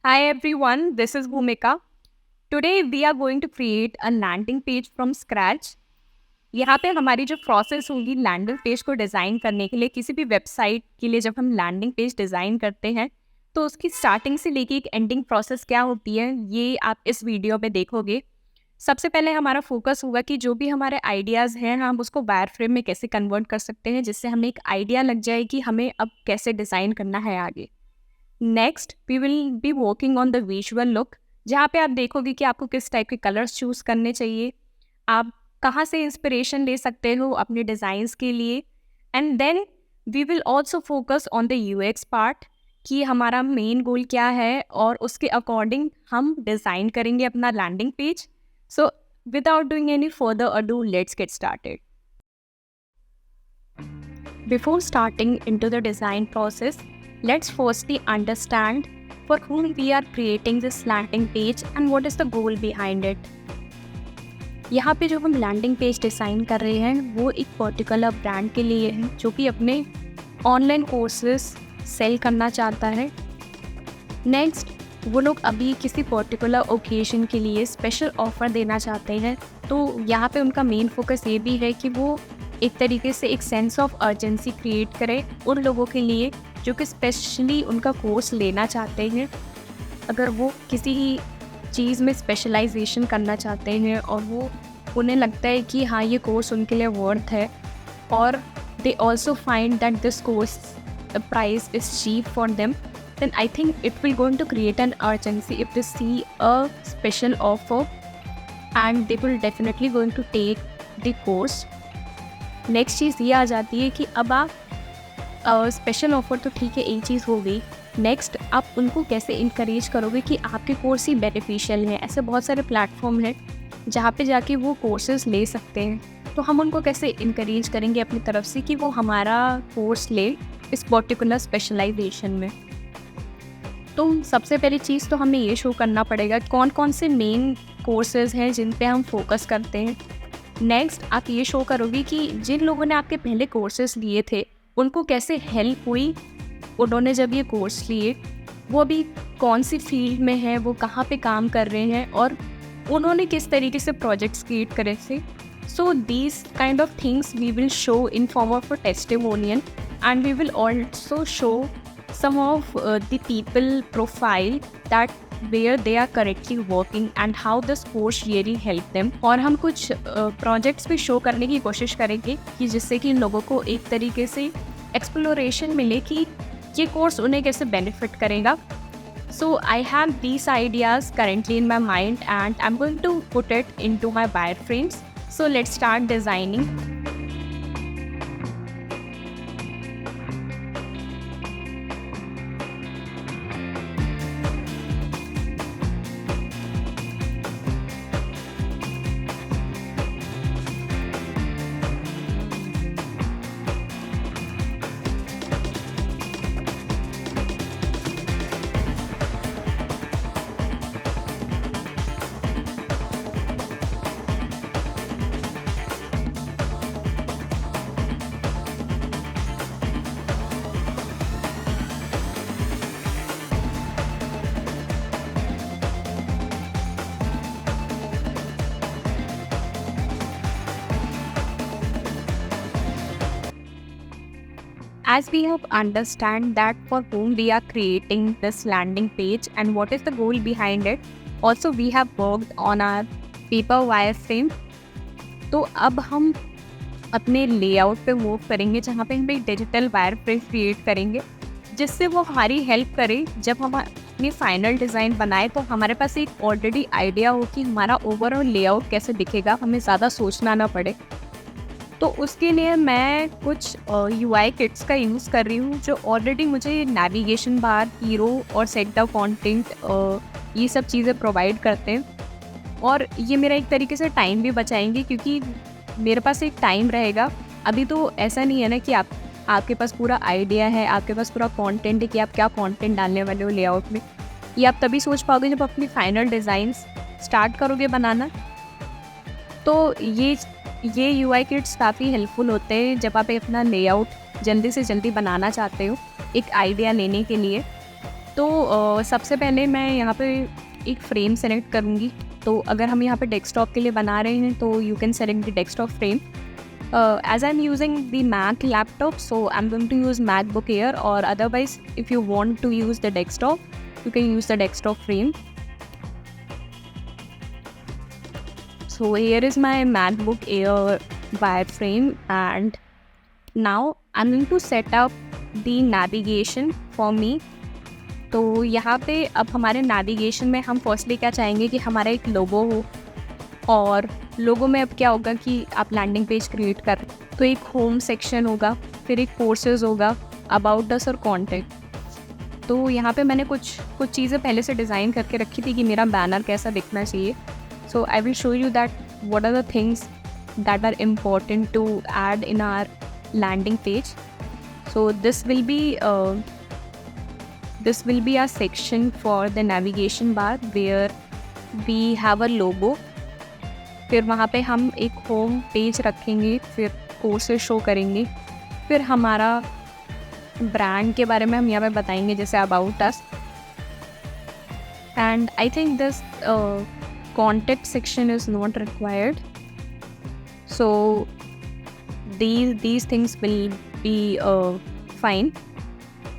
Hi everyone, this is Bhumika. Today we are going to create a landing page from scratch. यहाँ पे हमारी जो process होगी landing page को design करने के लिए, किसी भी वेबसाइट के लिए जब हम लैंडिंग पेज डिज़ाइन करते हैं तो उसकी स्टार्टिंग से लेके एक एंडिंग प्रोसेस क्या होती है ये आप इस वीडियो में देखोगे। सबसे पहले हमारा फोकस होगा कि जो भी हमारे आइडियाज़ हैं हम उसको वायर फ्रेम में कैसे कन्वर्ट कर सकते हैं, जिससे हमें एक आइडिया लग जाए कि हमें अब कैसे डिज़ाइन करना है आगे। Next we will be working on the visual look, जहाँ पे आप देखोगे कि आपको किस टाइप के कलर्स चूज़ करने चाहिए, आप कहाँ से इंस्पिरेशन ले सकते हो अपने डिज़ाइंस के लिए। And then we will also focus on the UX part कि हमारा मेन गोल क्या है और उसके अकॉर्डिंग हम डिज़ाइन करेंगे अपना landing page. So without doing any further ado let's get started. Before starting into the design process, let's firstly understand for whom we are creating this landing page and what is the goal behind it. यहाँ पे जो हम landing page design कर रहे हैं वो एक particular brand के लिए है जो कि अपने ऑनलाइन कोर्सेज सेल करना चाहता है। नेक्स्ट वो लोग अभी किसी पर्टिकुलर ओकेजन के लिए स्पेशल ऑफ़र देना चाहते हैं, तो यहाँ पे उनका मेन फोकस ये भी है कि वो एक तरीके से एक सेंस ऑफ अर्जेंसी क्रिएट करे उन लोगों के लिए जो कि स्पेशली उनका कोर्स लेना चाहते हैं। अगर वो किसी ही चीज़ में स्पेशलाइजेशन करना चाहते हैं और वो उन्हें लगता है कि हाँ ये कोर्स उनके लिए वर्थ है और they also find that this course price is cheap for them, then I think it will going to create an urgency if they see a special offer and they will definitely going to take the course. Next चीज़ ये आ जाती है कि अब आप special offer तो ठीक है, एक चीज़ हो गई। नेक्स्ट आप उनको कैसे इनकरेज करोगे कि आपके कोर्स ही बेनिफिशियल हैं। ऐसे बहुत सारे प्लेटफॉर्म हैं जहाँ पे जाके वो कोर्सेज ले सकते हैं, तो हम उनको कैसे इनकरेज करेंगे अपनी तरफ से कि वो हमारा कोर्स ले इस पर्टिकुलर स्पेशलाइजेशन में। तो सबसे पहली चीज़ तो हमें ये शो करना पड़ेगा कौन कौन से मेन कोर्सेज हैं जिन पे हम फोकस करते हैं। नेक्स्ट आप ये शो करोगे कि जिन लोगों ने आपके पहले कोर्सेज लिए थे उनको कैसे हेल्प हुई, उन्होंने जब ये कोर्स लिए वो अभी कौन सी फील्ड में है, वो कहाँ पे काम कर रहे हैं और उन्होंने किस तरीके से प्रोजेक्ट्स क्रिएट करे थे। So these kind of things we will show in form of a testimonial and we will also show some of the people profile that where they are currently working and how this course really help them। और हम कुछ projects भी show करने की कोशिश करेंगे कि जिससे कि इन लोगों को एक तरीके से एक्सप्लोरेशन मिले कि ये कोर्स उन्हें कैसे बेनिफिट करेगा। So I have these ideas currently in my mind and I am going to put it into my wireframes. So let's start designing. As we have understand that for whom we are creating this landing page and what is the goal behind it, also we have worked on our paper wireframe। तो अब हम अपने layout पे move करेंगे जहाँ पे हम एक डिजिटल वायरफ्रेम क्रिएट करेंगे जिससे वो हमारी हेल्प करे जब हम अपनी फाइनल डिज़ाइन बनाए तो हमारे पास एक ऑलरेडी आइडिया हो कि हमारा ओवरऑल लेआउट कैसे दिखेगा, हमें ज़्यादा सोचना ना पड़े। तो उसके लिए मैं कुछ UI किट्स का यूज़ कर रही हूँ जो ऑलरेडी मुझे नेविगेशन बार, हीरो और सेट द कंटेंट ये सब चीज़ें प्रोवाइड करते हैं और ये मेरा एक तरीके से टाइम भी बचाएंगे क्योंकि मेरे पास एक टाइम रहेगा। अभी तो ऐसा नहीं है ना कि आपके पास पूरा आइडिया है, आपके पास पूरा कंटेंट है कि आप क्या कंटेंट डालने वाले हो लेआउट में। ये आप तभी सोच पाओगे जब अपनी फाइनल डिज़ाइंस स्टार्ट करोगे बनाना। तो ये UI किट्स काफ़ी हेल्पफुल होते हैं जब आप अपना लेआउट जल्दी से जल्दी बनाना चाहते हो एक आइडिया लेने के लिए। तो सबसे पहले मैं यहाँ पे एक फ्रेम सेलेक्ट करूँगी। तो अगर हम यहाँ पे डेस्कटॉप के लिए बना रहे हैं तो you can select the desktop frame. As I'm using the Mac laptop, so I'm going to use MacBook Air, or otherwise if you want to use the desktop, you can use the desktop frame. So here is my MacBook Air wireframe, and now I'm going to set up the navigation for me. तो यहाँ पे अब हमारे navigation में हम firstly क्या चाहेंगे कि हमारा एक लोगो हो, और लोगो में अब क्या होगा कि आप लैंडिंग पेज क्रिएट कर रहे हैं तो एक होम सेक्शन होगा, फिर एक कोर्सेज होगा, अबाउट अस और कॉन्टैक्ट। तो यहाँ पे मैंने कुछ चीज़ें पहले से डिज़ाइन करके रखी थी कि मेरा बैनर कैसा दिखना चाहिए। So I will show you that what are the things that are important to add in our landing page. So this will be a section for the navigation bar where we have a logo. फिर वहाँ पे हम एक home page रखेंगे, फिर courses show करेंगे, फिर हमारा ब्रांड के बारे में हम यहाँ पे बताएंगे जैसे about us. And I think this contact section is not required, so these things will be fine.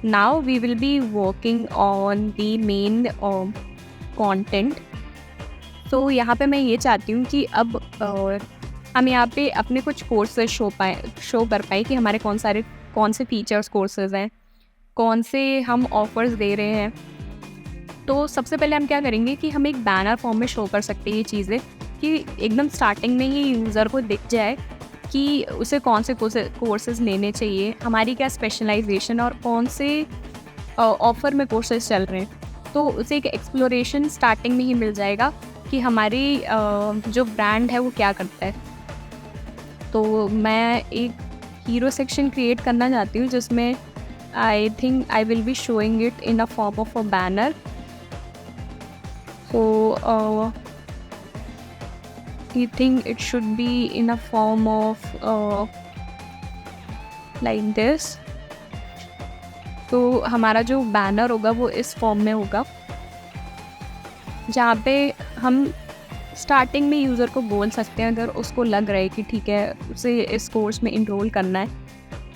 Now we will be working on the main content. तो यहाँ पे मैं ये चाहती हूँ कि अब हम यहाँ पे अपने कुछ कोर्सेज शो कर पाए कि हमारे कौन से फीचर्स कोर्सेज हैं, कौन से हम ऑफर्स दे रहे हैं। तो सबसे पहले हम क्या करेंगे कि हम एक बैनर फॉर्म में शो कर सकते हैं ये चीज़ें, कि एकदम स्टार्टिंग में ही यूज़र को दिख जाए कि उसे कौन से कोर्सेज लेने चाहिए, हमारी क्या स्पेशलाइजेशन और कौन से ऑफ़र में कोर्सेज चल रहे हैं। तो उसे एक एक्सप्लोरेशन स्टार्टिंग में ही मिल जाएगा कि हमारी जो ब्रांड है वो क्या करता है। तो मैं एक हीरो सेक्शन क्रिएट करना चाहती हूँ जिसमें I think I will be showing it in a form of a banner. So you think it should be in a form of like this. तो हमारा जो बैनर होगा वो इस फॉर्म में होगा, जहाँ पे हम स्टार्टिंग में यूज़र को बोल सकते हैं अगर उसको लग रहा है कि ठीक है उसे इस कोर्स में इनरोल करना है,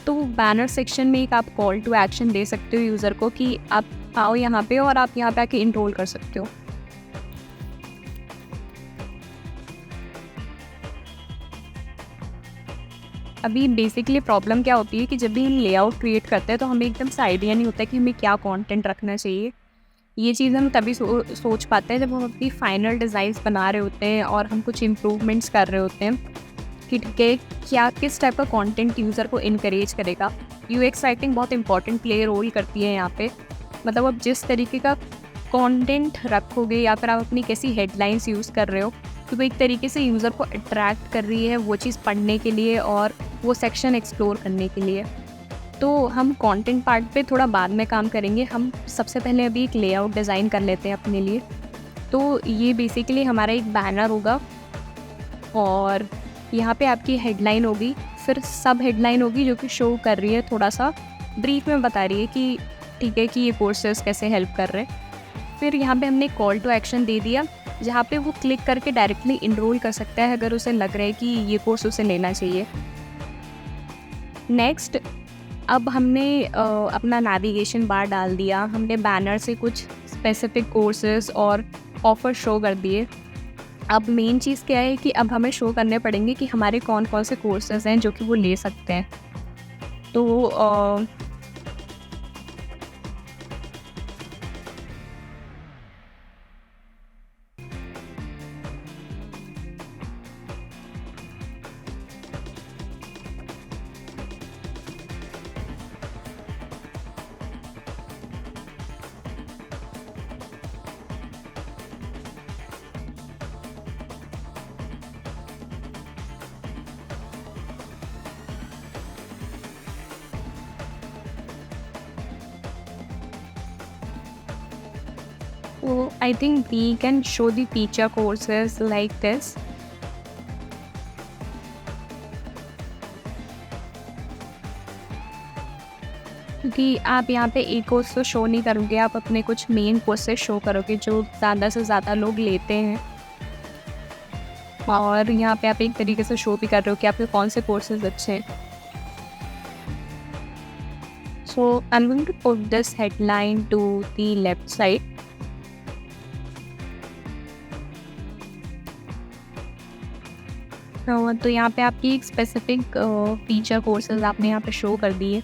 तो बैनर सेक्शन में एक आप कॉल टू एक्शन दे सकते हो यूज़र को कि आप आओ यहाँ पे और आप यहाँ पे आके इनरोल कर सकते हो। अभी बेसिकली प्रॉब्लम क्या होती है कि जब भी हम लेआउट क्रिएट करते हैं तो हमें एकदम से आइडिया नहीं होता कि हमें क्या कंटेंट रखना चाहिए। ये चीज़ हम तभी सोच पाते हैं जब हम अपनी फाइनल डिज़ाइंस बना रहे होते हैं और हम कुछ इम्प्रूवमेंट्स कर रहे होते हैं कि ठीक है क्या किस टाइप का कंटेंट यूज़र को इनकरेज करेगा। यूएक्स राइटिंग बहुत इंपॉर्टेंट प्ले रोल करती है यहाँ पे। मतलब आप जिस तरीके का कंटेंट रखोगे या फिर आप अपनी कैसी हेडलाइंस यूज़ कर रहे हो तो वो एक तरीके से यूज़र को अट्रैक्ट कर रही है वो चीज़ पढ़ने के लिए और वो सेक्शन एक्सप्लोर करने के लिए। तो हम कंटेंट पार्ट पे थोड़ा बाद में काम करेंगे। हम सबसे पहले अभी एक लेआउट डिज़ाइन कर लेते हैं अपने लिए। तो ये बेसिकली हमारा एक बैनर होगा और यहाँ पे आपकी हेडलाइन होगी, फिर सब हेडलाइन होगी जो कि शो कर रही है, थोड़ा सा ब्रीफ में बता रही है कि ठीक है कि ये कोर्सेज कैसे हेल्प कर रहे हैं। फिर यहाँ पे हमने कॉल टू एक्शन दे दिया जहाँ पे वो क्लिक करके डायरेक्टली इनरोल कर सकता है अगर उसे लग रहा है कि ये कोर्स उसे लेना चाहिए। नेक्स्ट, अब हमने अपना नेविगेशन बार डाल दिया, हमने बैनर से कुछ स्पेसिफिक कोर्सेज और ऑफ़र शो कर दिए। अब मेन चीज़ क्या है कि अब हमें शो करने पड़ेंगे कि हमारे कौन कौन से कोर्सेज हैं जो कि वो ले सकते हैं। तो I think we can show the feature courses like this. क्योंकि आप यहाँ पे एक कोर्स तो शो नहीं करोगे, आप अपने कुछ मेन कोर्सेज शो करोगे जो ज़्यादा से ज़्यादा लोग लेते हैं। और यहाँ पे आप एक तरीके से शो भी कर रहे हो कि आपके कौन से कोर्सेज अच्छे हैं। So I am going to put this headline to the left side. तो यहाँ पे आपकी एक स्पेसिफिक फीचर कोर्सेज आपने यहाँ पे शो कर दिए।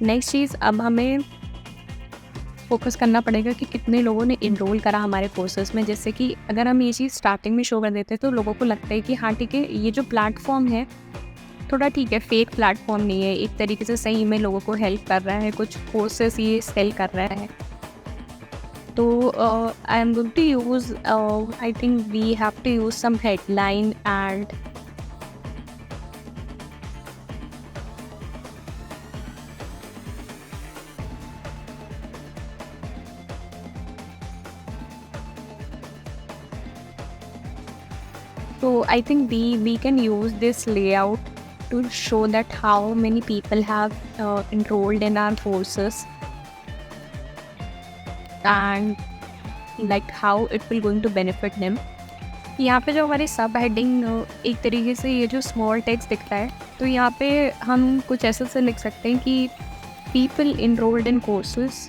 नेक्स्ट चीज़, अब हमें फोकस करना पड़ेगा कि कितने लोगों ने इनरोल करा हमारे कोर्सेज में। जैसे कि अगर हम ये चीज़ स्टार्टिंग में शो कर देते हैं तो लोगों को लगता है कि हाँ ठीक है, ये जो प्लेटफॉर्म है थोड़ा ठीक है, फेक प्लेटफॉर्म नहीं है, एक तरीके से सही में लोगों को हेल्प कर रहा है, कुछ कोर्सेज ये सेल कर रहा है। तो I am going to use, I think we have to use some headline and so I think we can use this layout to show that how many people have enrolled in our courses and like how it will going to benefit them. यहाँ पे जो हमारी सब heading एक तरीके से ये जो स्मॉल टेक्स्ट दिखता है, तो यहाँ पे हम कुछ ऐसे से लिख सकते हैं कि people enrolled in courses,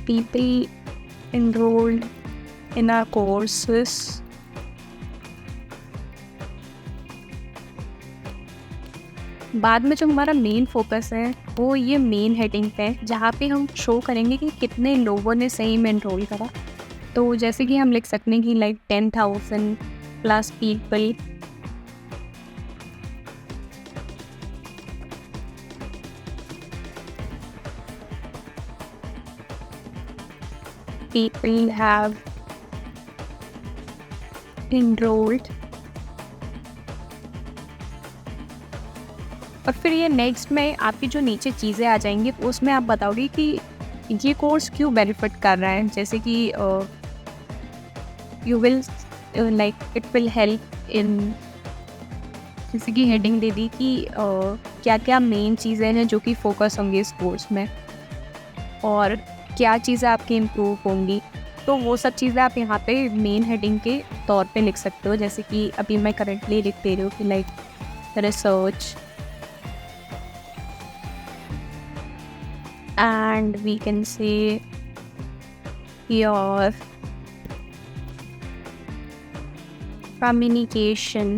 people enrolled in our courses बाद में जो हमारा मेन फोकस है वो ये मेन हेडिंग पे है, जहाँ पे हम शो करेंगे कि कितने लोगों ने सही में एनरोल करा। तो जैसे कि हम लिख सकते हैं कि like 10,000 plus people have enrolled। और फिर ये नेक्स्ट में आपकी जो नीचे चीज़ें आ जाएंगी उसमें आप बताओगे कि ये कोर्स क्यों बेनिफिट कर रहा है। जैसे कि you will like it will help in, जैसे कि हेडिंग दे दी कि क्या क्या मेन चीज़ें हैं जो कि फोकस होंगी इस कोर्स में और क्या चीज़ें आपकी इम्प्रूव होंगी। तो वो सब चीज़ें आप यहाँ पे मेन हेडिंग के तौर पे लिख सकते हो। जैसे कि अभी मैं करंटली लिख दे रही हूँ कि like research and we can say your communication।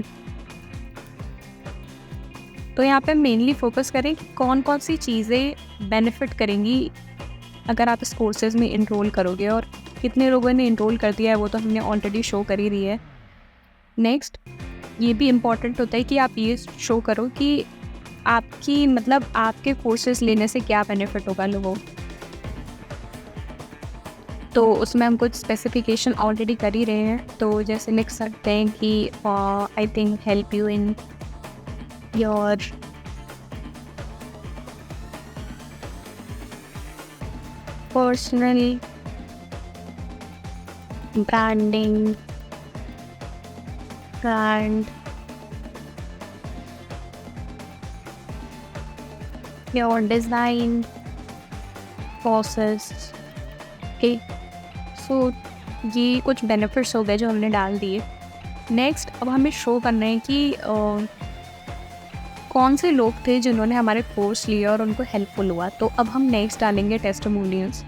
तो यहाँ पे मेनली फोकस करें कि कौन कौन सी चीज़ें बेनिफिट करेंगी अगर आप इस कोर्सेज में इनरोल करोगे, और कितने लोगों ने इनरोल कर दिया है वो तो हमने ऑलरेडी शो कर ही रही है। नेक्स्ट, ये भी इम्पॉर्टेंट होता है कि आप ये शो करो कि आपकी मतलब आपके कोर्सेज लेने से क्या बेनिफिट होगा लोगों। तो उसमें हम कुछ स्पेसिफिकेशन ऑलरेडी कर ही रहे हैं। तो जैसे लिख सकते हैं कि I think help you in your personal branding and your design process। Okay, so ये कुछ बेनिफिट्स हो गए जो हमने डाल दिए। नेक्स्ट, अब हमें शो करना है कि कौन से लोग थे जिन्होंने हमारे कोर्स लिए और उनको हेल्पफुल हुआ। तो अब हम नेक्स्ट डालेंगे टेस्टिमोनियल्स।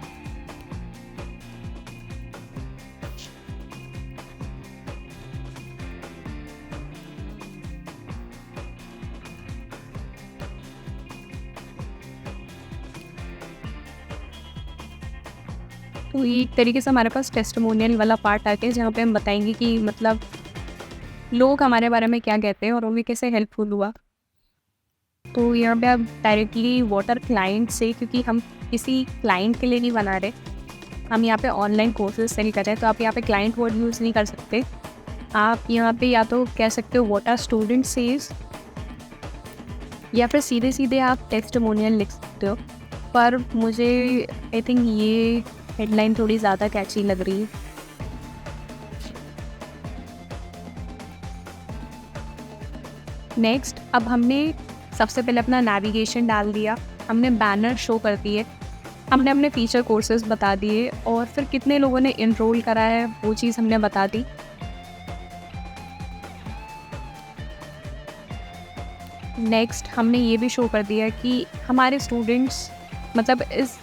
तो ये एक तरीके से हमारे पास टेस्टिमोनियल वाला पार्ट आ गया जहाँ पे हम बताएंगे कि मतलब लोग हमारे बारे में क्या कहते हैं और उन्हें कैसे हेल्पफुल हुआ। तो यहाँ पे आप डायरेक्टली वाटर क्लाइंट से, क्योंकि हम किसी क्लाइंट के लिए नहीं बना रहे, हम यहाँ पे ऑनलाइन कोर्सेज सेल कर रहे हैं, तो आप यहाँ पे क्लाइंट वर्ड यूज़ नहीं कर सकते। आप यहाँ पे या तो कह सकते हो व्हाट आर स्टूडेंट सेज, या फिर सीधे सीधे आप टेस्टिमोनियल लिख सकते हो। पर मुझे आई थिंक ये हेडलाइन थोड़ी ज़्यादा कैची लग रही है। नेक्स्ट, अब हमने सबसे पहले अपना नेविगेशन डाल दिया, हमने बैनर शो कर दिए, हमने अपने फीचर कोर्सेज बता दिए और फिर कितने लोगों ने इनरोल करा है वो चीज़ हमने बता दी। नेक्स्ट हमने ये भी शो कर दिया कि हमारे स्टूडेंट्स मतलब इस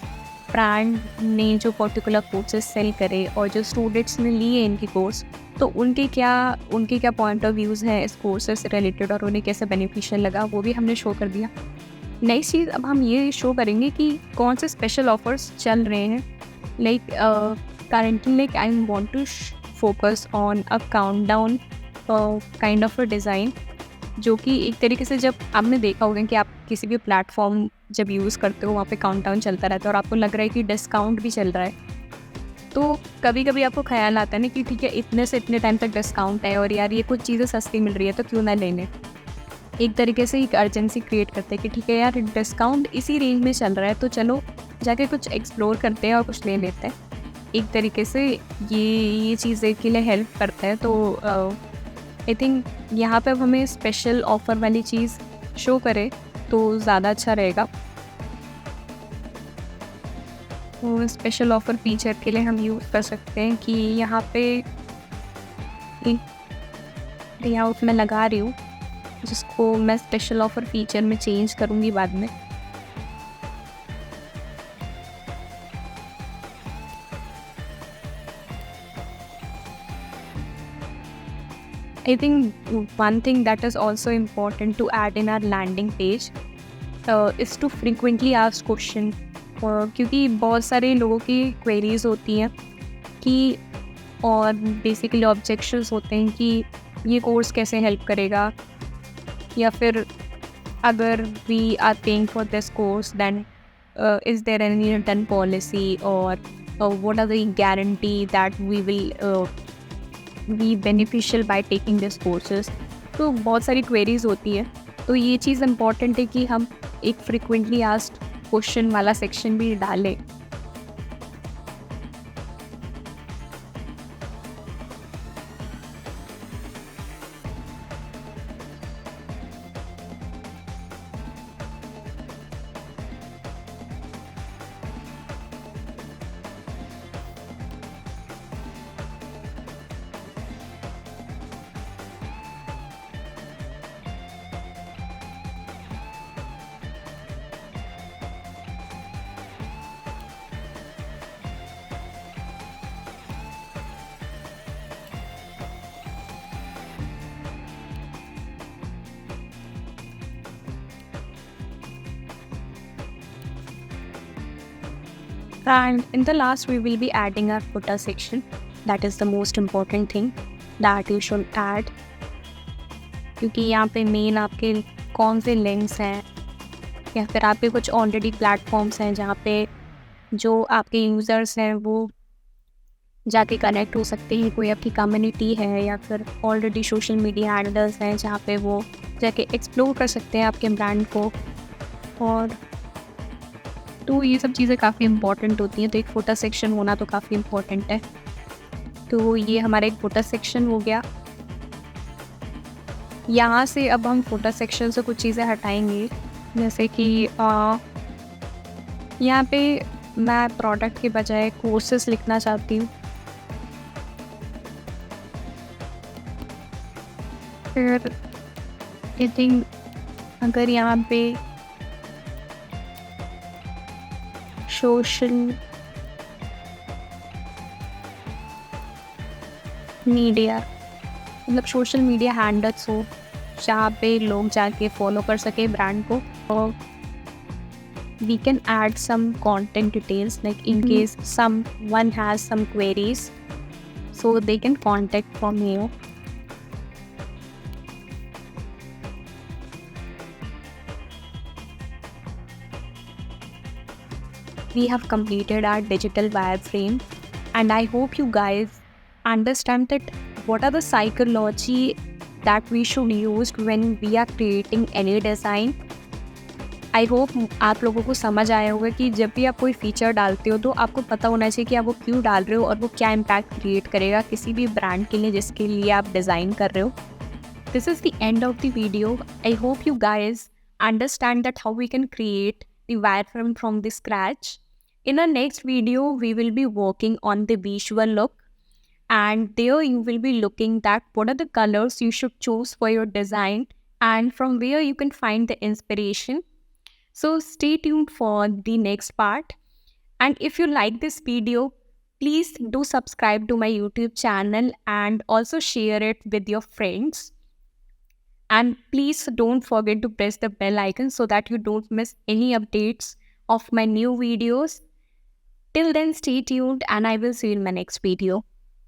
ब्रांड ने जो पर्टिकुलर कोर्सेज सेल करे और जो स्टूडेंट्स ने लिए इनके कोर्स, तो उनके क्या पॉइंट ऑफ व्यूज़ हैं इस कोर्सेज से रिलेटेड और उन्हें कैसे बेनिफिशियल लगा, वो भी हमने शो कर दिया। नेक्स्ट चीज़ अब हम ये शो करेंगे कि कौन से स्पेशल ऑफर्स चल रहे हैं। Like currently like I want to focus on a countdown kind of a design, जो कि एक तरीके से जब आपने देखा होगा कि आप किसी भी प्लेटफॉर्म जब यूज़ करते हो वहाँ पे काउंटडाउन चलता रहता है और आपको लग रहा है कि डिस्काउंट भी चल रहा है, तो कभी कभी आपको ख्याल आता है ना कि ठीक है इतने से इतने टाइम तक डिस्काउंट है और यार ये कुछ चीज़ें सस्ती मिल रही है तो क्यों ना लेने। एक तरीके से एक अर्जेंसी क्रिएट करते हैं कि ठीक है यार डिस्काउंट इसी रेंज में चल रहा है तो चलो जाके कुछ एक्सप्लोर करते हैं और कुछ ले लेते हैं। एक तरीके से ये चीज़ के लिए हेल्प करता है। तो आई थिंक यहाँ पे अब हमें स्पेशल ऑफ़र वाली चीज़ शो करे तो ज़्यादा अच्छा रहेगा। तो स्पेशल ऑफ़र फीचर के लिए हम यूज़ कर सकते हैं कि यहाँ पे लेआउट मैं लगा रही हूँ जिसको मैं स्पेशल ऑफ़र फीचर में चेंज करूँगी बाद में। I think one thing that is also important to add in our landing page is to frequently ask question, क्योंकि बहुत सारे लोगों की queries होती हैं कि और basically objections होते हैं कि ये कोर्स कैसे हेल्प करेगा, या फिर अगर we are paying for this course then is there any return policy or what are the guarantee that we will be beneficial by taking this courses। तो बहुत सारी क्वेरीज होती है, तो ये चीज़ इम्पॉर्टेंट है कि हम एक फ्रिक्वेंटली आस्क्ड क्वेश्चन वाला सेक्शन भी डालें। And in the last, we will be adding our footer section. That is the most important thing that you should add, क्योंकि यहाँ पे मेन आपके कौन से लिंक्स हैं या फिर आपके कुछ ऑलरेडी प्लेटफॉर्म्स हैं जहाँ पे जो आपके यूज़र्स हैं वो जाके कनेक्ट हो सकते हैं, कोई आपकी कम्युनिटी है या फिर ऑलरेडी सोशल मीडिया हैंडल्स हैं जहाँ पे वो जाके एक्सप्लोर कर सकते हैं आपके ब्रांड को। और तो ये सब चीज़ें काफ़ी इम्पॉर्टेंट होती हैं, तो एक फोटो सेक्शन होना तो काफ़ी इम्पॉर्टेंट है। तो ये हमारा एक फोटो सेक्शन हो गया। यहाँ से अब हम फोटो सेक्शन से कुछ चीज़ें हटाएंगे, जैसे कि यहाँ पे मैं प्रोडक्ट के बजाय कोर्सेस लिखना चाहती हूँ। फिर आई थिंक अगर यहाँ पे सोशल मीडिया मतलब सोशल मीडिया हैंडल्स हो जहाँ पे लोग जाके फॉलो कर सके ब्रांड को, और we can add some content details like in case someone has some queries so they can contact from you। We have completed our digital wireframe, and I hope you guys understand that what are the psychology that we should use when we are creating any design। I hope आप लोगों को समझ आया होगा कि जब भी आप कोई फीचर डालते हो तो आपको पता होना चाहिए कि आप वो क्यों डाल रहे हो और वो क्या इम्पैक्ट क्रिएट करेगा किसी भी ब्रांड के लिए जिसके लिए आप डिज़ाइन कर रहे हो। This is the end of the video. I hope you guys understand that how we can create the wireframe from the scratch. In our next video, we will be working on the visual look, and there you will be looking that what are the colors you should choose for your design and from where you can find the inspiration. So stay tuned for the next part. And if you like this video, please do subscribe to my YouTube channel and also share it with your friends. And please don't forget to press the bell icon so that you don't miss any updates of my new videos. Till then, stay tuned and I will see you in my next video.